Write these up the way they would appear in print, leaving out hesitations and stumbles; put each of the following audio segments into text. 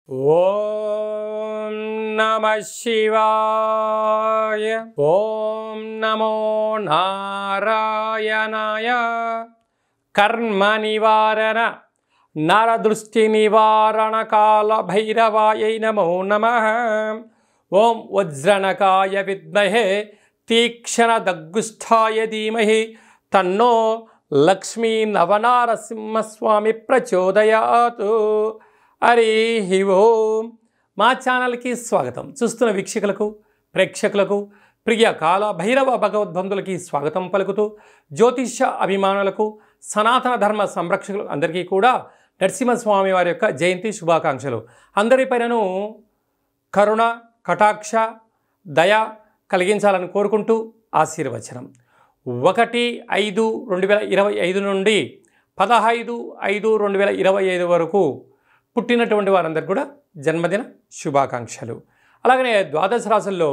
ఓం నమః శివాయ. ఓం నమో నారాయణాయ. కర్మ నివారణ నరదృష్టి నివారణ కాల భైరవాయ నమో నమః. ఓం వజ్రనకాయ విద్మహే తీక్షణ దగ్గుష్ఠాయ ధీమహి తన్నో లక్ష్మీ నవనారసింహస్వామి ప్రచోదయాతు. హరి ఓం. మా ఛానల్కి స్వాగతం. చూస్తున్న వీక్షకులకు, ప్రేక్షకులకు, ప్రియ కాల భైరవ భగవద్బంధులకి స్వాగతం పలుకుతూ, జ్యోతిష్య అభిమానులకు, సనాతన ధర్మ సంరక్షకులు అందరికీ కూడా నరసింహస్వామి వారి యొక్క జయంతి శుభాకాంక్షలు. అందరిపైనను కరుణ, కటాక్ష, దయ కలిగించాలని కోరుకుంటూ ఆశీర్వచనం. 1/5/2025 నుండి 15/5/2025 వరకు పుట్టినటువంటి వారందరికీ కూడా జన్మదిన శుభాకాంక్షలు. అలాగనే ద్వాదశ రాశుల్లో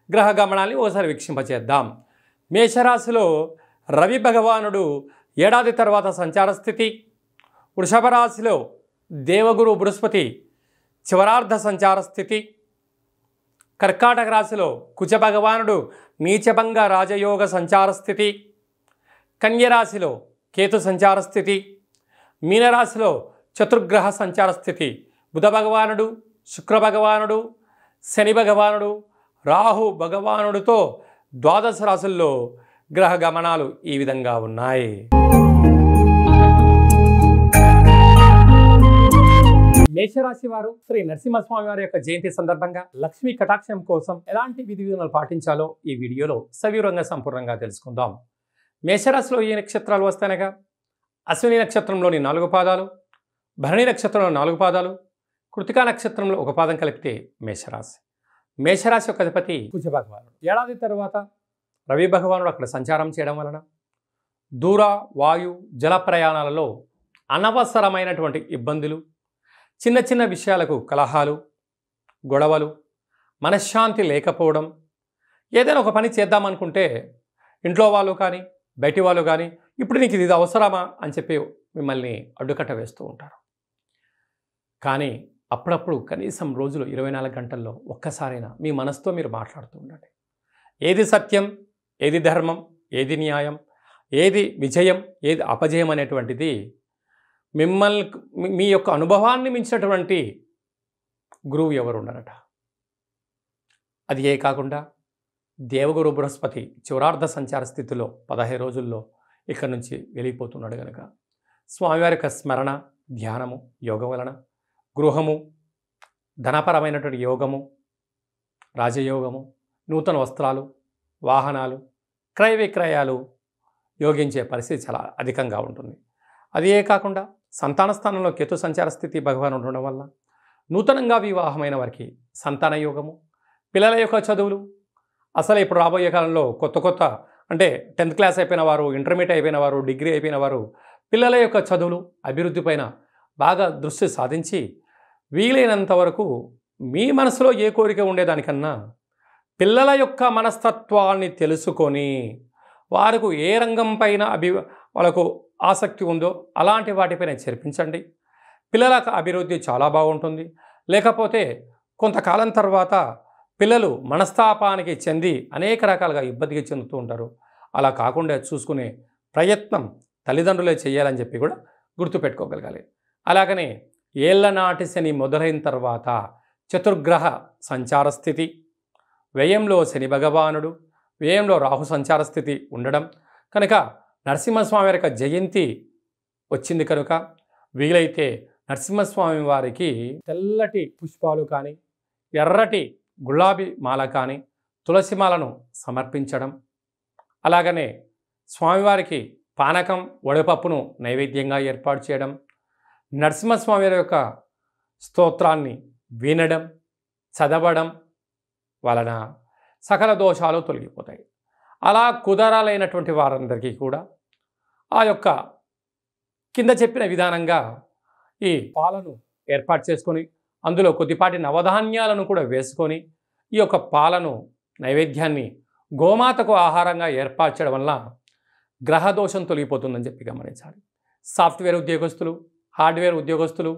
గ్రహ గమనాన్ని ఒకసారి వీక్షింపచేద్దాం. మేషరాశిలో రవి భగవానుడు ఏడాది తర్వాత సంచార స్థితి. వృషభ రాశిలో దేవగురు బృహస్పతి చివరార్ధ సంచార స్థితి. కర్కాటక రాశిలో కుజ భగవానుడు నీచభంగ రాజయోగ సంచార స్థితి. కన్యరాశిలో కేతు సంచార స్థితి. మీనరాశిలో చతుర్గ్రహ సంచార స్థితి. బుధ భగవానుడు, శుక్ర భగవానుడు, శని భగవానుడు, రాహు భగవానుడితో ద్వాదశ రాశుల్లో గ్రహ గమనాలు ఈ విధంగా ఉన్నాయి. మేషరాశి వారు శ్రీ నరసింహస్వామి వారి యొక్క జయంతి సందర్భంగా లక్ష్మీ కటాక్షం కోసం ఎలాంటి విధి విధానాలు పాటించాలో ఈ వీడియోలో సవివరంగా సంపూర్ణంగా తెలుసుకుందాం. మేషరాశిలో ఏ నక్షత్రాలు వస్తాయనగా అశ్విని నక్షత్రంలోని 4 పాదాలు, భరణి నక్షత్రంలో 4 పాదాలు, కృతికా నక్షత్రంలో 1 పాదం కలిపితే మేషరాశి. మేషరాశి యొక్క అధిపతి కుజ భగవానుడు. ఏడాది తరువాత రవి భగవానుడు అక్కడ సంచారం చేయడం వలన దూర, వాయు, జల ప్రయాణాలలో అనవసరమైనటువంటి ఇబ్బందులు, చిన్న చిన్న విషయాలకు కలహాలు, గొడవలు, మనశ్శాంతి లేకపోవడం, ఏదైనా ఒక పని చేద్దామనుకుంటే ఇంట్లో వాళ్ళు కానీ బయటి వాళ్ళు కానీ ఇప్పుడు నీకు ఇది అవసరమా అని చెప్పి మిమ్మల్ని అడ్డుకట్ట వేస్తూ ఉంటారు. కానీ అప్పుడప్పుడు కనీసం రోజులు 24 గంటల్లో ఒక్కసారైనా మీ మనసుతో మీరు మాట్లాడుతూ ఉండండి. ఏది సత్యం, ఏది ధర్మం, ఏది న్యాయం, ఏది విజయం, ఏది అపజయం అనేటువంటిది మిమ్మల్ని, మీ యొక్క అనుభవాన్ని మించినటువంటి గురువు ఎవరు ఉండరట. అది ఏ కాకుండా దేవగురు బృహస్పతి చివరార్ధ సంచార స్థితిలో 15 రోజుల్లో ఇక్కడి నుంచి వెళ్ళిపోతున్నాడు కనుక స్వామివారి యొక్క స్మరణ, ధ్యానము, యోగం వలన గృహము, ధనపరమైనటువంటి యోగము, రాజయోగము, నూతన వస్త్రాలు, వాహనాలు, క్రయ విక్రయాలు యోగించే పరిస్థితి చాలా అధికంగా ఉంటుంది. అది ఏ కాకుండా సంతాన స్థానంలో కేతు సంచార స్థితి భగవాన్ ఉండడం వల్ల నూతనంగా వివాహమైన వారికి సంతాన యోగము, పిల్లల యొక్క చదువులు, అసలు ఇప్పుడు రాబోయే కాలంలో కొత్త అంటే 10th క్లాస్ అయిపోయిన వారు, ఇంటర్మీడియట్ అయిపోయిన వారు, డిగ్రీ అయిపోయిన వారు పిల్లల యొక్క చదువులు, అభివృద్ధి పైన బాగా దృష్టి సాధించి వీలైనంత వరకు మీ మనసులో ఏ కోరిక ఉండేదానికన్నా పిల్లల యొక్క మనస్తత్వాన్ని తెలుసుకొని వారికి ఏ రంగం పైన వాళ్ళకు ఆసక్తి ఉందో అలాంటి వాటిపైన చేర్పించండి. పిల్లలకు అభివృద్ధి చాలా బాగుంటుంది. లేకపోతే కొంతకాలం తర్వాత పిల్లలు మనస్తాపానికి చెంది అనేక రకాలుగా ఇబ్బందికి చెందుతూ ఉంటారు. అలా కాకుండా చూసుకునే ప్రయత్నం తల్లిదండ్రులే చేయాలని చెప్పి కూడా గుర్తుపెట్టుకోగలగాలి. అలాగనే ఏళ్లనాటి శని మొదలైన తర్వాత చతుర్గ్రహ సంచార స్థితి, వ్యయంలో శని భగవానుడు, వ్యయంలో రాహు సంచార స్థితి ఉండడం కనుక నరసింహస్వామి వారి యొక్క జయంతి వచ్చింది కనుక వీలైతే నరసింహస్వామి వారికి తెల్లటి పుష్పాలు కానీ, ఎర్రటి గులాబీ మాల కానీ, తులసి మాలను సమర్పించడం, అలాగనే స్వామివారికి పానకం, వడపప్పును నైవేద్యంగా ఏర్పాటు చేయడం, నరసింహస్వామి వారి యొక్క స్తోత్రాన్ని వినడం, చదవడం వలన సకల దోషాలు తొలగిపోతాయి. అలా కుదరాలైనటువంటి వారందరికీ కూడా ఆ యొక్క కింద చెప్పిన విధానంగా ఈ పాలను ఏర్పాటు చేసుకొని అందులో కొద్దిపాటి నవధాన్యాలను కూడా వేసుకొని ఈ యొక్క పాలను, నైవేద్యాన్ని గోమాతకు ఆహారంగా ఏర్పాటు చేయడం వల్ల గ్రహదోషం తొలగిపోతుందని చెప్పి గమనించాలి. సాఫ్ట్వేర్ ఉద్యోగస్తులు, హార్డ్వేర్ ఉద్యోగస్తులు,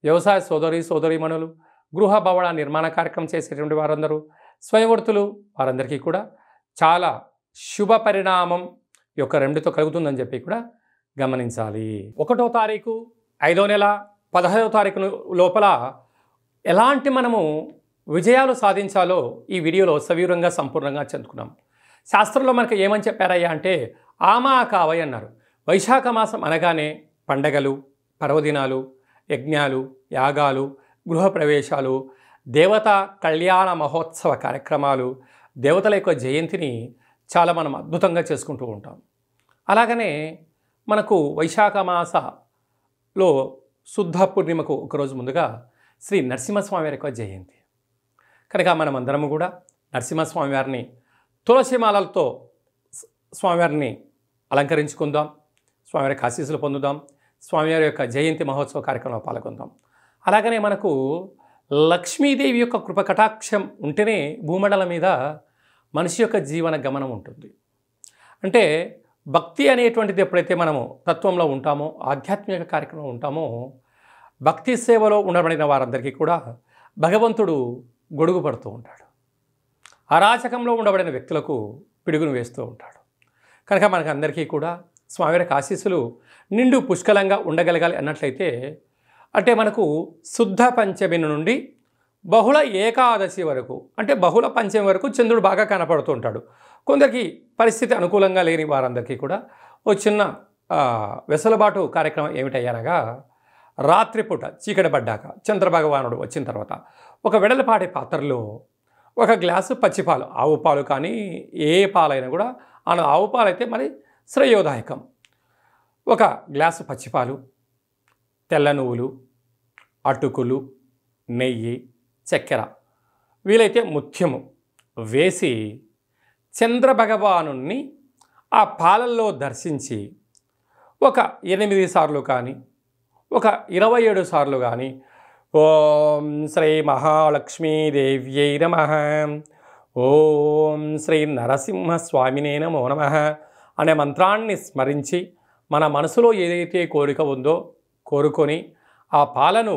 వ్యవసాయ సోదరీమణులు, గృహ భవన నిర్మాణ కార్యక్రమం చేసేటువంటి వారందరూ, స్వయంవృత్తులు వారందరికీ కూడా చాలా శుభ పరిణామం ఈ యొక్క 2తో కలుగుతుందని చెప్పి కూడా గమనించాలి. 1వ తారీఖు 5వ నెల 15వ తారీఖు లోపల ఎలాంటి మనము విజయాలు సాధించాలో ఈ వీడియోలో సవివరంగా సంపూర్ణంగా చెందుకున్నాం. శాస్త్రంలో మనకు ఏమని చెప్పారయ్యా అంటే ఆమాకావై అన్నారు. వైశాఖ మాసం అనగానే పండగలు, పర్వదినాలు, యజ్ఞాలు, యాగాలు, గృహప్రవేశాలు, దేవతా కళ్యాణ మహోత్సవ కార్యక్రమాలు, దేవతల యొక్క జయంతిని చాలా మనం అద్భుతంగా చేసుకుంటూ ఉంటాం. అలాగనే మనకు వైశాఖ మాసలో శుద్ధ పూర్ణిమకు ఒకరోజు ముందుగా శ్రీ నరసింహస్వామి వారి యొక్క జయంతి కనుక మనమందరము కూడా నరసింహస్వామి వారిని తులసిమాలలతో స్వామివారిని అలంకరించుకుందాం, స్వామివారికి ఆశీస్సులు పొందుదాం, స్వామివారి యొక్క జయంతి మహోత్సవ కార్యక్రమంలో పాల్గొందాం. అలాగనే మనకు లక్ష్మీదేవి యొక్క కృపకటాక్షం ఉంటేనే భూమండలం మీద మనిషి యొక్క జీవన గమనం ఉంటుంది. అంటే భక్తి అనేటువంటిది ఎప్పుడైతే మనము తత్వంలో ఉంటామో, ఆధ్యాత్మిక కార్యక్రమంలో ఉంటామో, భక్తి సేవలో ఉండబడిన వారందరికీ కూడా భగవంతుడు గొడుగు పడుతూ ఉంటాడు. అరాచకంలో ఉండబడిన వ్యక్తులకు పిడుగును వేస్తూ ఉంటాడు. కనుక మనకు అందరికీ కూడా స్వామివారికి ఆశీస్సులు నిండు పుష్కలంగా ఉండగలగాలి అన్నట్లయితే అంటే మనకు శుద్ధ పంచమి నుండి బహుళ ఏకాదశి వరకు అంటే బహుళ పంచమి వరకు చంద్రుడు బాగా కనపడుతూ ఉంటాడు. కొందరికి పరిస్థితి అనుకూలంగా లేని వారందరికీ కూడా ఓ చిన్న వెసులుబాటు కార్యక్రమం ఏమిటయ్యానగా రాత్రిపూట చీకటి పడ్డాక చంద్రభగవానుడు వచ్చిన తర్వాత ఒక వెడలపాటి పాత్రలో 1 గ్లాసు పచ్చిపాలు, ఆవు పాలు కానీ ఏ పాలైనా కూడా ఆవు పాలు అయితే మరి శ్రేయోదాయకం. 1 గ్లాసు పచ్చిపాలు, తెల్ల నువ్వులు, అటుకులు, నెయ్యి, చక్కెర, వీలైతే ముత్యము వేసి చంద్రభగవాను ఆ పాలల్లో దర్శించి 8 సార్లు కానీ 27 సార్లు కానీ ఓం శ్రీ మహాలక్ష్మీదేవ్యై నమః, ఓం శ్రీ నరసింహస్వామినే నమో నమః అనే మంత్రాన్ని స్మరించి మన మనసులో ఏదైతే కోరిక ఉందో కోరుకొని ఆ పాలను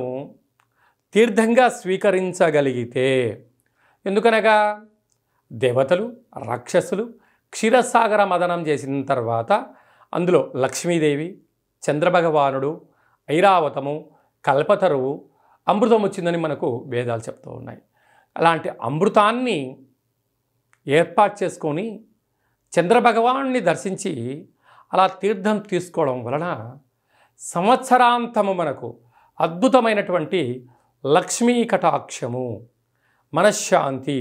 తీర్థంగా స్వీకరించగలిగితే, ఎందుకనగా దేవతలు, రాక్షసులు క్షీరసాగర మదనం చేసిన తర్వాత అందులో లక్ష్మీదేవి, చంద్రభగవానుడు, ఐరావతము, కల్పతరువు, అమృతం వచ్చిందని మనకు వేదాలు చెప్తూ ఉన్నాయి. అలాంటి అమృతాన్ని ఏర్పాటు చేసుకొని చంద్రభగవాన్ని దర్శించి అలా తీర్థం తీసుకోవడం వలన సంవత్సరాంతము మనకు అద్భుతమైనటువంటి లక్ష్మీ కటాక్షము, మనశ్శాంతి,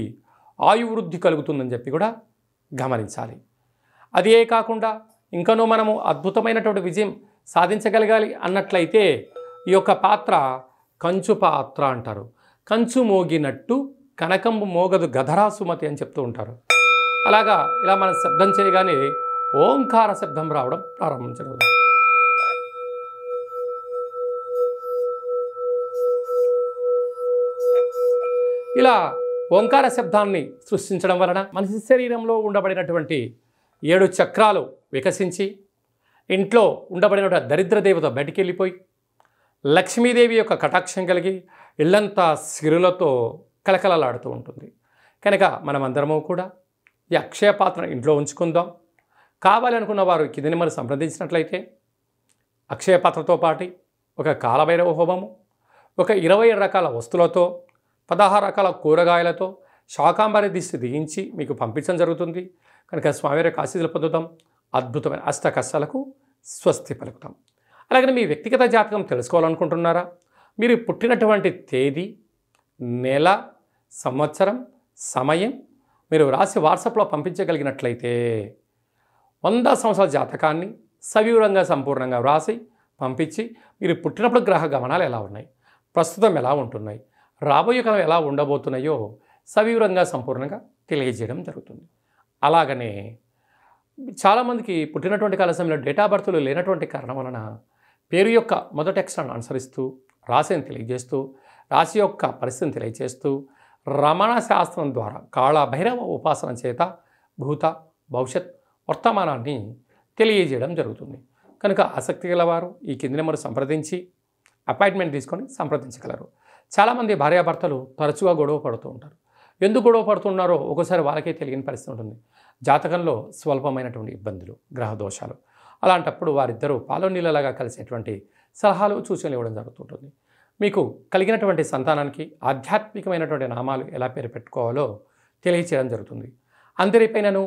ఆయువృద్ధి కలుగుతుందని చెప్పి కూడా గమనించాలి. అదే కాకుండా ఇంకనూ మనము అద్భుతమైనటువంటి విజయం సాధించగలగాలి అన్నట్లయితే ఈ యొక్క పాత్ర కంచు పాత్ర అంటారు. కంచు మోగినట్టు కనకంబు మోగదు గధరా సుమతి అని చెప్తూ ఉంటారు. అలాగా ఇలా మనం శబ్దం చేయగానే ఓంకార శబ్దం రావడం ప్రారంభించడం. ఇలా ఓంకార శబ్దాన్ని సృష్టించడం వలన మనిషి శరీరంలో ఉండబడినటువంటి 7 చక్రాలు వికసించి ఇంట్లో ఉండబడిన దరిద్ర దేవత బయటికి వెళ్ళిపోయి లక్ష్మీదేవి యొక్క కటాక్షం కలిగి ఇల్లంతా సిరులతో కలకలలాడుతూ ఉంటుంది. కనుక మనమందరము కూడా ఈ అక్షయ పాత్రను ఇంట్లో ఉంచుకుందాం. కావాలనుకున్న వారు కింద నెంబర్ సంప్రదించినట్లయితే అక్షయ పాత్రతో పాటు ఒక కాలభైరవ హోమము, ఒక 27 రకాల వస్తువులతో, 16 రకాల కూరగాయలతో శాకాంబరి దిష్టి దిగించి మీకు పంపించడం జరుగుతుంది. కనుక స్వామివారి ఆశీస్సులు పొందుతాం. అద్భుతమైన అష్ట కష్టాలకు స్వస్తి పలుకుతాం. అలాగే మీ వ్యక్తిగత జాతకం తెలుసుకోవాలనుకుంటున్నారా? మీరు పుట్టినటువంటి తేదీ, నెల, సంవత్సరం, సమయం మీరు రాసి వాట్సాప్లో పంపించగలిగినట్లయితే 100 సంవత్సరాల జాతకాన్ని సవివరంగా సంపూర్ణంగా వ్రాసి పంపించి మీరు పుట్టినప్పుడు గ్రహ గమనాలు ఎలా ఉన్నాయి, ప్రస్తుతం ఎలా ఉంటున్నాయి, రాబోయే కాలం ఎలా ఉండబోతున్నాయో సవివరంగా సంపూర్ణంగా తెలియజేయడం జరుగుతుంది. అలాగనే చాలామందికి పుట్టినటువంటి కాల సమయంలో డేటా బర్త్లు లేనటువంటి కారణం వలన పేరు యొక్క మొదటి అక్షరాన్ని అనుసరిస్తూ రాశిని తెలియజేస్తూ రాశి యొక్క పరిస్థితిని తెలియజేస్తూ రమణ శాస్త్రం ద్వారా కాళభైరవ ఉపాసన చేత భూత భవిష్యత్ వర్తమానాన్ని తెలియజేయడం జరుగుతుంది. కనుక ఆసక్తి గలవారు ఈ కింది నెంబర్ సంప్రదించి అపాయింట్మెంట్ తీసుకొని సంప్రదించగలరు. చాలామంది భార్యాభర్తలు తరచుగా గొడవ పడుతూ ఉంటారు. ఎందుకు గొడవ పడుతున్నారో ఒకసారి వాళ్ళకే తెలియని పరిస్థితి ఉంటుంది. జాతకంలో స్వల్పమైనటువంటి ఇబ్బందులు, గ్రహ దోషాలు, అలాంటప్పుడు వారిద్దరూ పాలు నీళ్ళలాగా కలిసేటువంటి సలహాలు సూచనలు ఇవ్వడం జరుగుతుంటుంది. మీకు కలిగినటువంటి సంతానానికి ఆధ్యాత్మికమైనటువంటి నామాలు ఎలా పేరు పెట్టుకోవాలో తెలియచేయడం జరుగుతుంది. అందరిపైనను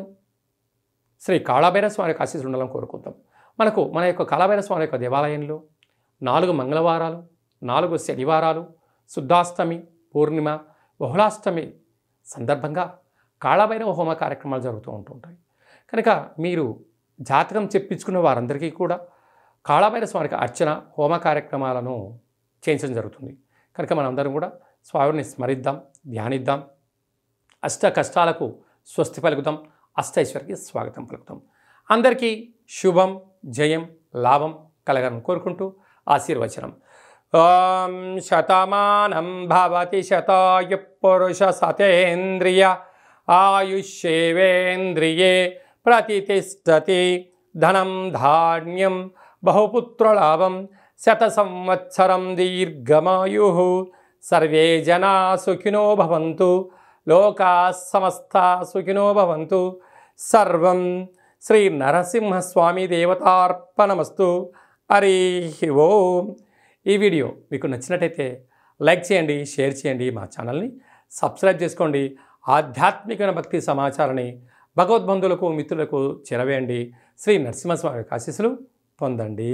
శ్రీ కాళభైరవ స్వామి యొక్క ఆశీస్సులు ఉండాలని కోరుకుందాం. మన యొక్క కాళభైరవ స్వామి యొక్క దేవాలయంలో 4 మంగళవారాలు, 4 శనివారాలు, శుద్ధాష్టమి, పూర్ణిమ, బహుళాష్టమి సందర్భంగా కాళభైరవ హోమ కార్యక్రమాలు జరుగుతూ ఉంటుంటాయి. కనుక మీరు జాతకం చెప్పించుకున్న వారందరికీ కూడా కాళభైరవ స్వామికి అర్చన, హోమ కార్యక్రమాలను చేయించడం జరుగుతుంది. కనుక మనందరం కూడా స్వామిని స్మరిద్దాం, ధ్యానిద్దాం, అష్ట కష్టాలకు స్వస్తి పలుకుదాం, అష్టైశ్వర్యకి స్వాగతం పలుకుతాం. అందరికీ శుభం, జయం, లాభం కలగాలని కోరుకుంటూ ఆశీర్వచనం. ఓం శతమానం భవతి శతాయు పురుష సతేంద్రియ ఆయుష్యేవేంద్రియే ప్రతిష్టతి. ధనం ధాన్యం బహుపుత్రలాభం శత సంవత్సరం దీర్ఘమాయు. సర్వే జనా సుఖినో భవంతు, లోకా సమస్తా సుఖినో భవంతు. సర్వం శ్రీ నరసింహస్వామి దేవతార్పణమస్తు. హరి ఓం. ఈ వీడియో మీకు నచ్చినట్టయితే లైక్ చేయండి, షేర్ చేయండి, మా ఛానల్ని సబ్స్క్రైబ్ చేసుకోండి. ఆధ్యాత్మిక భక్తి సమాచారాన్ని భగవద్బంధువులకు, మిత్రులకు చేరవేయండి. శ్రీ నరసింహస్వామి ఆశీస్సులు పొందండి.